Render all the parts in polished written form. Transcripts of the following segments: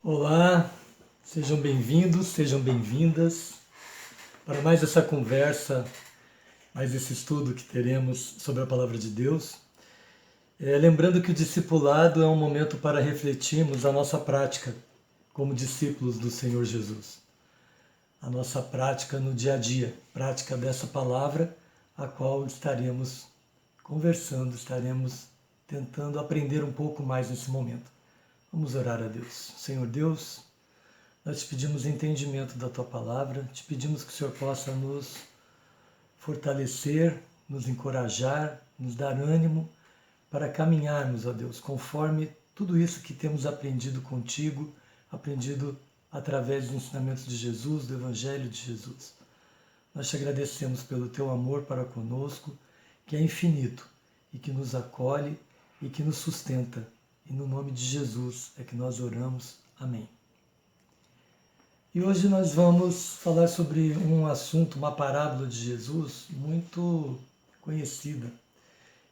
Olá, sejam bem-vindos, sejam bem-vindas para mais essa conversa, mais esse estudo que teremos sobre a Palavra de Deus. Lembrando que o discipulado é um momento para refletirmos a nossa prática como discípulos do Senhor Jesus. A nossa prática no dia a dia, prática dessa palavra, a qual estaremos conversando, estaremos tentando aprender um pouco mais nesse momento. Vamos orar a Deus. Senhor Deus, nós te pedimos entendimento da Tua Palavra, te pedimos que o Senhor possa nos fortalecer, nos encorajar, nos dar ânimo para caminharmos, ó Deus, conforme tudo isso que temos aprendido contigo, aprendido através dos ensinamentos de Jesus, do Evangelho de Jesus. Nós te agradecemos pelo Teu amor para conosco, que é infinito e que nos acolhe e que nos sustenta. E no nome de Jesus é que nós oramos. Amém. E hoje nós vamos falar sobre um assunto, uma parábola de Jesus muito conhecida,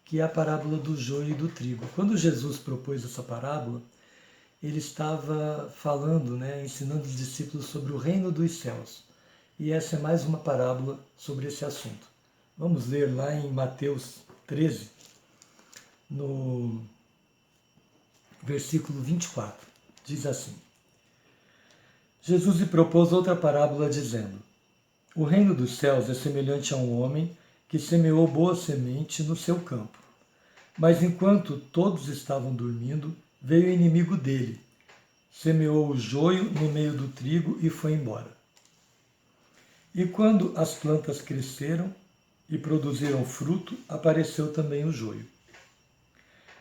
que é a parábola do joio e do trigo. Quando Jesus propôs essa parábola, ele estava falando, ensinando os discípulos sobre o reino dos céus. E essa é mais uma parábola sobre esse assunto. Vamos ler lá em Mateus 13, no versículo 24. Diz assim: Jesus lhe propôs outra parábola dizendo: O reino dos céus é semelhante a um homem que semeou boa semente no seu campo. Mas enquanto todos estavam dormindo, veio o inimigo dele, semeou o joio no meio do trigo e foi embora. E quando as plantas cresceram e produziram fruto, apareceu também o joio.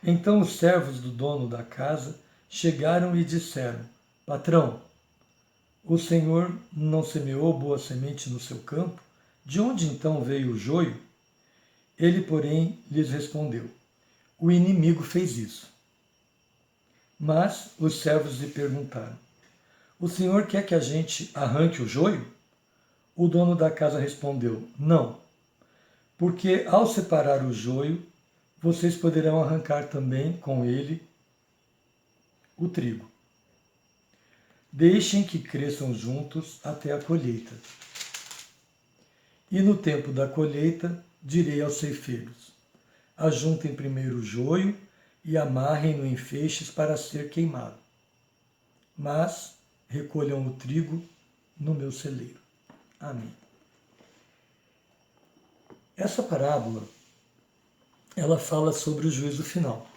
Então os servos do dono da casa chegaram e disseram: Patrão, o Senhor não semeou boa semente no seu campo? De onde então veio o joio? Ele, porém, lhes respondeu: O inimigo fez isso. Mas os servos lhe perguntaram: O Senhor quer que a gente arranque o joio? O dono da casa respondeu: Não, porque ao separar o joio, vocês poderão arrancar também com ele o trigo. Deixem que cresçam juntos até a colheita. E no tempo da colheita, direi aos ceifeiros: ajuntem primeiro o joio e amarrem-no em feixes para ser queimado. Mas recolham o trigo no meu celeiro. Amém. Essa parábola, ela fala sobre o juízo final.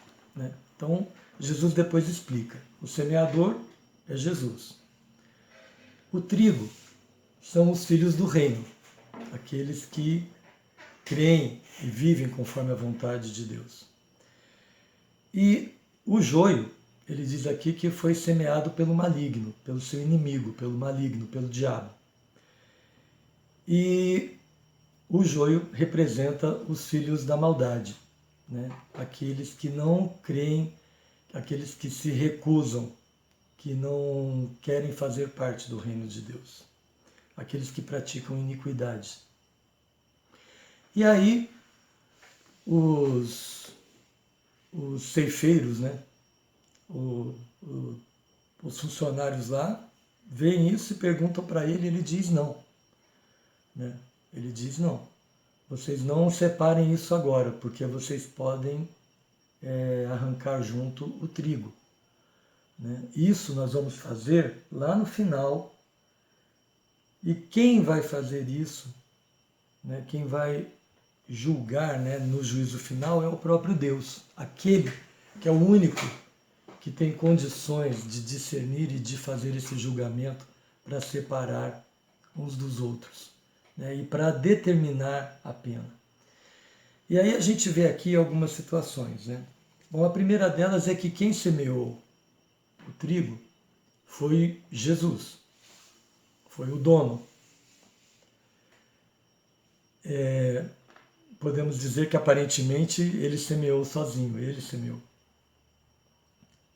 Então, Jesus depois explica. O semeador é Jesus. O trigo são os filhos do reino, aqueles que creem e vivem conforme a vontade de Deus. E o joio, ele diz aqui que foi semeado pelo maligno, pelo seu inimigo, pelo maligno, pelo diabo. E o joio representa os filhos da maldade, aqueles que não creem, aqueles que se recusam, que não querem fazer parte do reino de Deus, aqueles que praticam iniquidade. E aí, os ceifeiros, os funcionários lá, veem isso e perguntam para ele, ele diz não. Ele diz não. Vocês não separem isso agora, porque vocês podem arrancar junto o trigo. Isso nós vamos fazer lá no final. E quem vai fazer isso, quem vai julgar no juízo final é o próprio Deus, aquele que é o único que tem condições de discernir e de fazer esse julgamento para separar uns dos outros, e para determinar a pena. E aí a gente vê aqui algumas situações. Bom, a primeira delas é que quem semeou o trigo foi Jesus, foi o dono. Podemos dizer que aparentemente ele semeou sozinho, ele semeou.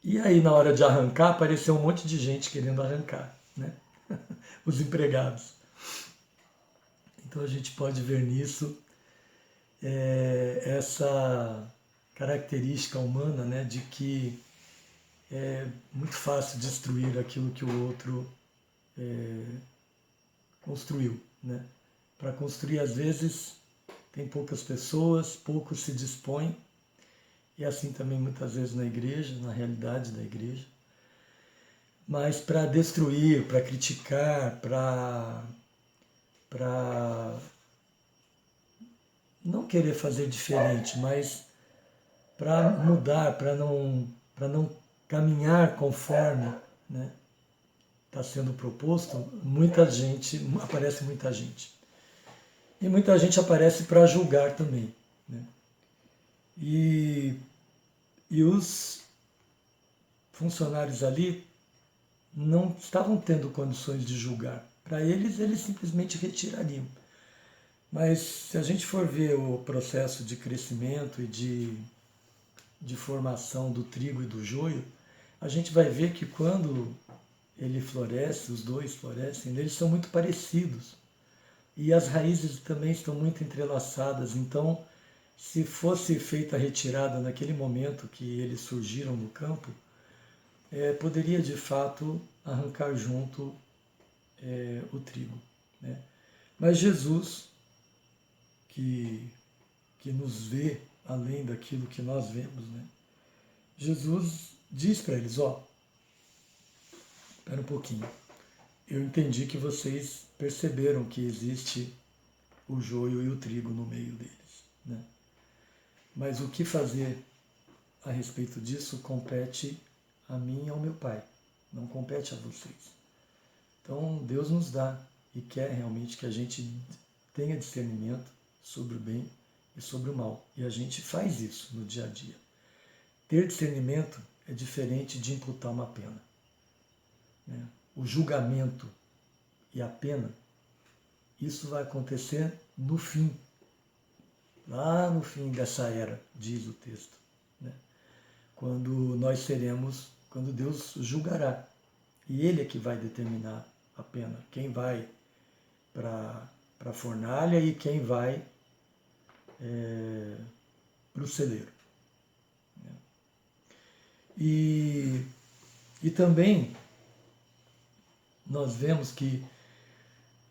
E aí na hora de arrancar apareceu um monte de gente querendo arrancar, os empregados. Então a gente pode ver nisso essa característica humana, de que é muito fácil destruir aquilo que o outro construiu, né? Para construir, às vezes, tem poucas pessoas, poucos se dispõem, e assim também muitas vezes na igreja, na realidade da igreja. Mas para destruir, para criticar, para não querer fazer diferente, mas para mudar, para não caminhar conforme, né, está sendo proposto, aparece muita gente. E muita gente aparece para julgar também, né? E os funcionários ali não estavam tendo condições de julgar. Para eles simplesmente retirariam. Mas se a gente for ver o processo de crescimento e de formação do trigo e do joio, a gente vai ver que quando ele floresce, os dois florescem, eles são muito parecidos. E as raízes também estão muito entrelaçadas. Então, se fosse feita a retirada naquele momento que eles surgiram no campo, poderia de fato arrancar junto o trigo, né? Mas Jesus, que nos vê além daquilo que nós vemos, né? Jesus diz para eles, espera um pouquinho, eu entendi que vocês perceberam que existe o joio e o trigo no meio deles, né? Mas o que fazer a respeito disso compete a mim e ao meu Pai, não compete a vocês. Então Deus nos dá e quer realmente que a gente tenha discernimento sobre o bem e sobre o mal. E a gente faz isso no dia a dia. Ter discernimento é diferente de imputar uma pena, né? O julgamento e a pena, isso vai acontecer no fim, lá no fim dessa era, diz o texto, né? Quando Deus julgará. E Ele é que vai determinar a pena, quem vai para a fornalha e quem vai para o celeiro, né? E também nós vemos que,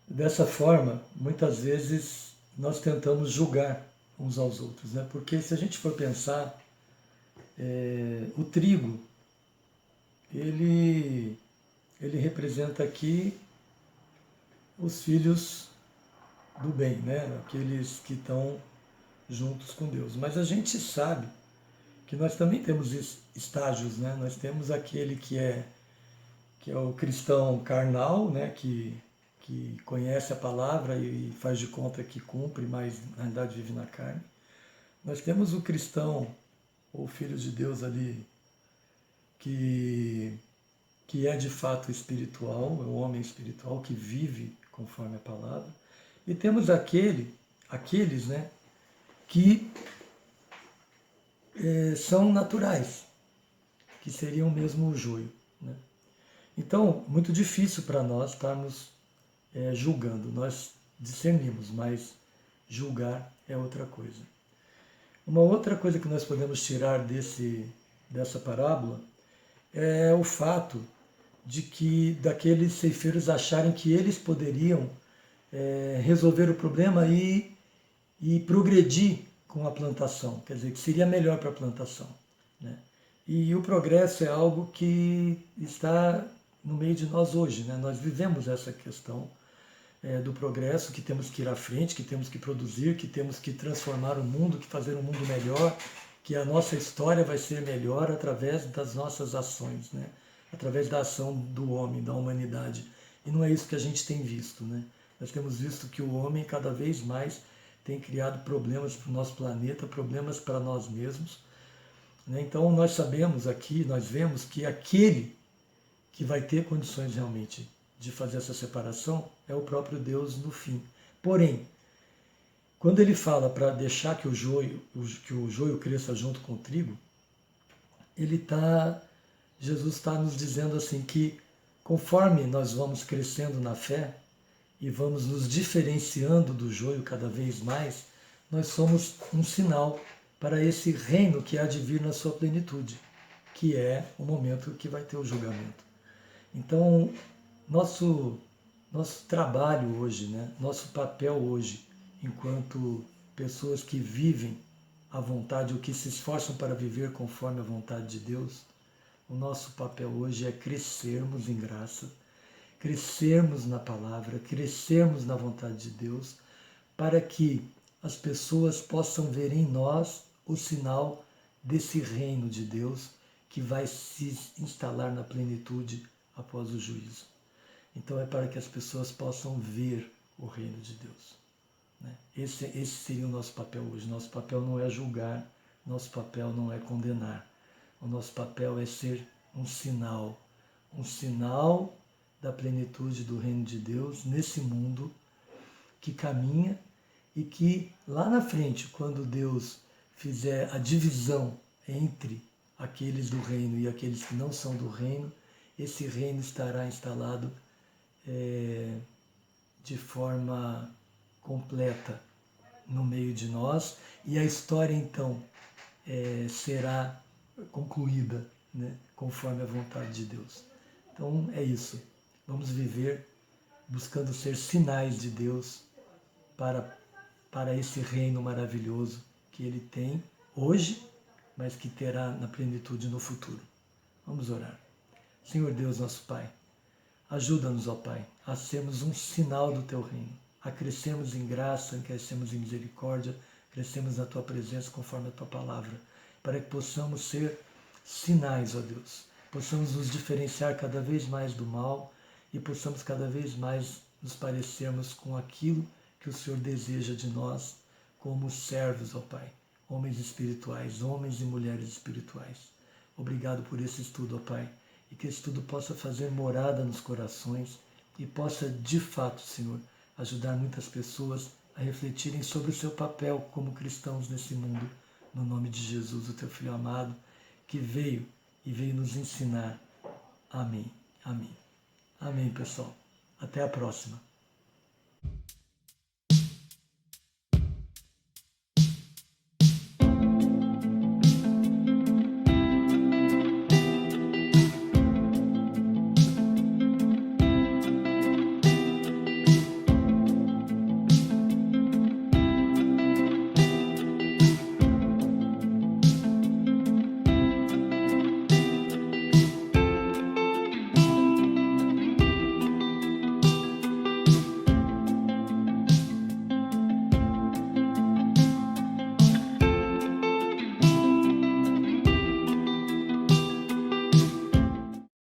dessa forma, muitas vezes nós tentamos julgar uns aos outros, né? Porque se a gente for pensar, o trigo, ele representa aqui os filhos do bem, né? Aqueles que estão juntos com Deus. Mas a gente sabe que nós também temos estágios, né? Nós temos aquele que é o cristão carnal, né? Que conhece a palavra e faz de conta que cumpre, mas na realidade vive na carne. Nós temos o cristão, ou filho de Deus ali, que é de fato espiritual, é um homem espiritual que vive conforme a palavra. E temos aqueles, né, que são naturais, que seriam mesmo o joio, né? Então, muito difícil para nós estarmos julgando. Nós discernimos, mas julgar é outra coisa. Uma outra coisa que nós podemos tirar dessa parábola é o fato de que daqueles ceifeiros acharem que eles poderiam resolver o problema e progredir com a plantação, quer dizer, que seria melhor para a plantação, né? E o progresso é algo que está no meio de nós hoje, né? Nós vivemos essa questão do progresso, que temos que ir à frente, que temos que produzir, que temos que transformar o mundo, que fazer um mundo melhor, que a nossa história vai ser melhor através das nossas ações, né? Através da ação do homem, da humanidade. E não é isso que a gente tem visto, né? Nós temos visto que o homem cada vez mais tem criado problemas para o nosso planeta, problemas para nós mesmos, né? Então nós sabemos aqui, nós vemos que aquele que vai ter condições realmente de fazer essa separação é o próprio Deus no fim. Porém, quando ele fala para deixar que o joio cresça junto com o trigo, Jesus está nos dizendo assim que conforme nós vamos crescendo na fé e vamos nos diferenciando do joio cada vez mais, nós somos um sinal para esse reino que há de vir na sua plenitude, que é o momento que vai ter o julgamento. Então, nosso trabalho hoje, né? Nosso papel hoje, enquanto pessoas que vivem a vontade, ou que se esforçam para viver conforme a vontade de Deus, o nosso papel hoje é crescermos em graça, crescermos na palavra, crescermos na vontade de Deus, para que as pessoas possam ver em nós o sinal desse reino de Deus que vai se instalar na plenitude após o juízo. Então é para que as pessoas possam ver o reino de Deus. Esse seria o nosso papel hoje. Nosso papel não é julgar, nosso papel não é condenar. O nosso papel é ser um sinal da plenitude do reino de Deus nesse mundo que caminha e que lá na frente, quando Deus fizer a divisão entre aqueles do reino e aqueles que não são do reino, esse reino estará instalado de forma completa no meio de nós e a história então será concluída, né, conforme a vontade de Deus. Então é isso. Vamos viver buscando ser sinais de Deus para esse reino maravilhoso que Ele tem hoje, mas que terá na plenitude no futuro. Vamos orar. Senhor Deus, nosso Pai, ajuda-nos, ó Pai, a sermos um sinal do Teu reino, a crescermos em graça, a crescermos em misericórdia, crescermos na Tua presença conforme a Tua palavra, para que possamos ser sinais, ó Deus, possamos nos diferenciar cada vez mais do mal e possamos cada vez mais nos parecermos com aquilo que o Senhor deseja de nós como servos, ó Pai, homens espirituais, homens e mulheres espirituais. Obrigado por esse estudo, ó Pai, e que esse estudo possa fazer morada nos corações e possa, de fato, Senhor, ajudar muitas pessoas a refletirem sobre o seu papel como cristãos nesse mundo, no nome de Jesus, o Teu Filho amado, que veio nos ensinar. Amém. Amém. Amém, pessoal. Até a próxima.